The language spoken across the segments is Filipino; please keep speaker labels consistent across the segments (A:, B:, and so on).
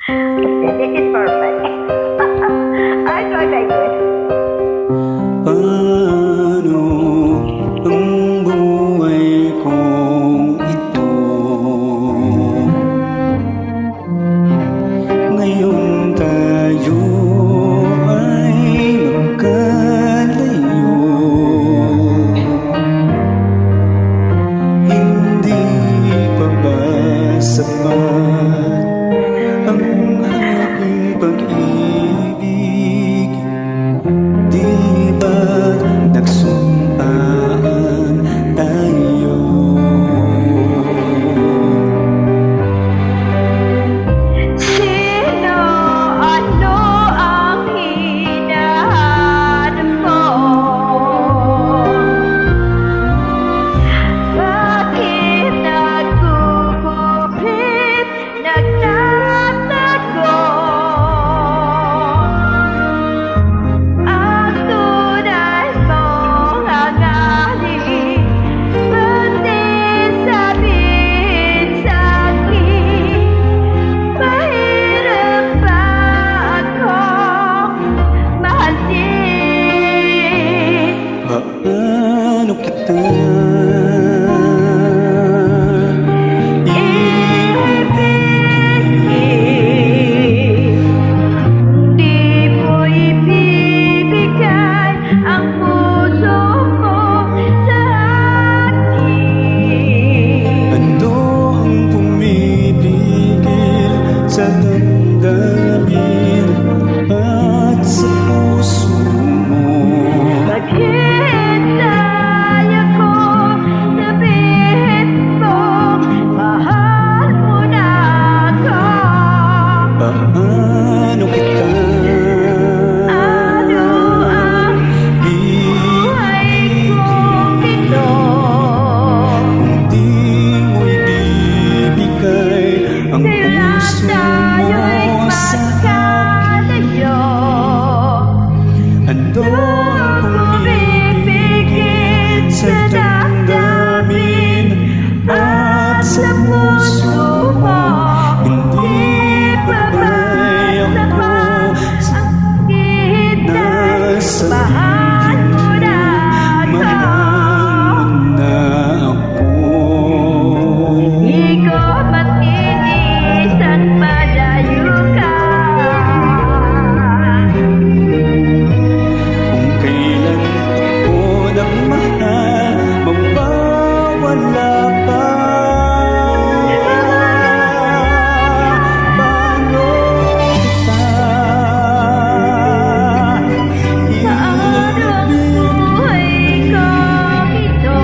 A: This is perfect. I try my good.
B: Paano ang buhay kong ito? Ngayon tayo ay magkalayo. Hindi pa ba sapat ang aking pag-ibig? Di ba't nagsumpaan tayo?
A: Sino, ano ang hinahanap mo? Bakit nagugupit, nagtatago? Ang tunay mong hangarin, ba't di sabihin sa'kin? Mahirap ba akong mahal din?
B: Paano kita
A: Ibigin, di mo ibibigay ang puso mo sa akin.
B: ano ang pumipigil sa damdamin at sa puso mo?
A: Bakit tayo ko sabihin mo, mahal mo na ako?
B: Paano kita
A: Ano ang buhay kong ito?
B: kung di mo ibibigay ang
A: Kaya
B: puso
A: tayo'y
B: mo sa akin?
A: magkalayo.
B: Ano ang
A: Bumibigit
B: sa damdamin at sa puso mo? Hindi pa ba'y ako
A: ang kita?
B: nasa
A: Mahal mo na ako.
B: mahal mo na ako?
A: Di ko matinisan malayo ka.
B: Kung kailan ako nagmahal, mawawala pa. Paano kita
A: Saan ang buhay kong ito?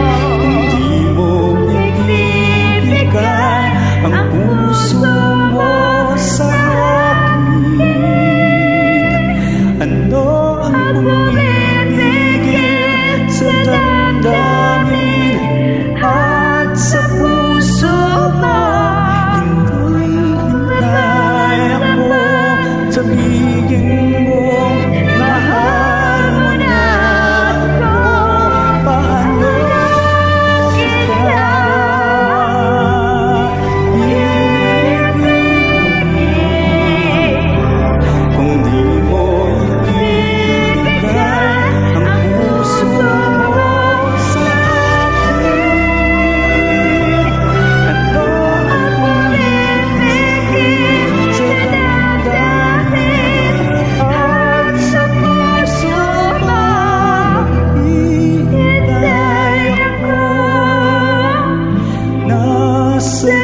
B: di mo ibibigay ang puso mo sa akin? Ano ang pumipigil sa damdamin at sa puso mo? Hindi ako sabihin mo, mahal mo na ako. Paano kita ibibigay kung di mo ibibigay ang puso mo sa akin? Ano ang pumipigil sa damdamin at sa puso mo? Hintay ako nasa